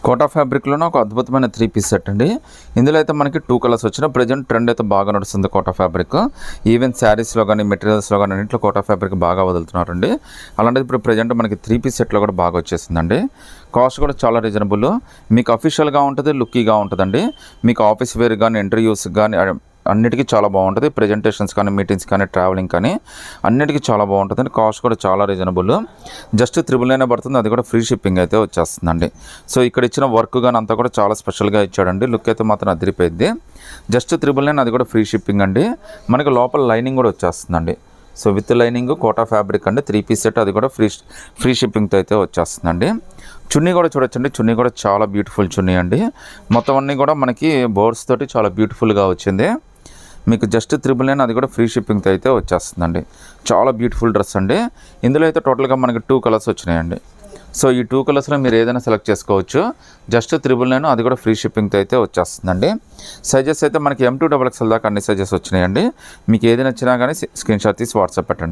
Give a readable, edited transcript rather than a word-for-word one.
Quota ఫ్యాబ్రిక్లోనే ఒక అద్భుతమైన 3 piece set అండి. ఇందులో అయితే మనకి 2 కలర్స్ వచ్చిన ప్రజెంట్ ట్రెండ్ అయితే బాగా నడుస్తుంది కోటా ఫ్యాబ్రిక్. ఈవెన్ శారీస్లో కానీ మెటీరియల్స్లో కానీ అన్నింటిలో కోటా ఫ్యాబ్రిక్ బాగా వదులుతున్నారండి. అలాంటిది ఇప్పుడు ప్రజెంట్ మనకి 3 పీస్ సెట్లో కూడా బాగా వచ్చేసిందండి. కాస్ట్ కూడా చాలా రీజనబుల్. మీకు అఫీషియల్గా ఉంటుంది, లుక్కీగా ఉంటుందండి. మీకు ఆఫీస్ వేర్ కానీ ఇంటర్వ్యూస్ కానీ అన్నిటికీ చాలా బాగుంటుంది. ప్రజెంటేషన్స్ కానీ మీటింగ్స్ కానీ ట్రావెలింగ్ కానీ అన్నిటికీ చాలా బాగుంటుందండి. కాస్ట్ కూడా చాలా రీజనబుల్. జస్ట్ 999 పడుతుంది. అది కూడా ఫ్రీ షిప్పింగ్ అయితే వచ్చేస్తుందండి. సో ఇక్కడ ఇచ్చిన వర్క్ కానీ అంతా కూడా చాలా స్పెషల్గా ఇచ్చాడండి. లుక్ అయితే మాత్రం అదిరిపోయింది. జస్ట్ 999, అది కూడా ఫ్రీ షిప్పింగ్ అండి. మనకి లోపల లైనింగ్ కూడా వచ్చేస్తుందండి. So with lining Kota fabric అండి, 3 పీస్ సెట్. అది కూడా ఫ్రీ షిప్పింగ్తో అయితే వచ్చేస్తుందండి. చున్నీ కూడా చూడొచ్చండి. చున్నీ కూడా చాలా బ్యూటిఫుల్ చున్నీ అండి. మొత్తం అన్నీ కూడా మనకి బోర్డ్స్ తోటి చాలా బ్యూటిఫుల్గా వచ్చింది. మీకు జస్ట్ 999, అది కూడా ఫ్రీ షిప్పింగ్తో అయితే వచ్చేస్తుందండి. చాలా బ్యూటిఫుల్ డ్రెస్ అండి. ఇందులో అయితే టోటల్గా మనకి 2 కలర్స్ వచ్చినాయండి. సో ఈ 2 కలర్స్లో మీరు ఏదైనా సెలెక్ట్ చేసుకోవచ్చు. జస్ట్ 999, అది కూడా ఫ్రీ షిప్పింగ్తో అయితే వచ్చేస్తుందండి. సైజెస్ అయితే మనకి M2 XXL దాకా అన్ని సైజెస్ వచ్చినాయండి. మీకు ఏది నచ్చినా కానీ స్క్రీన్ షాట్ తీసి వాట్సాప్ పెట్టండి.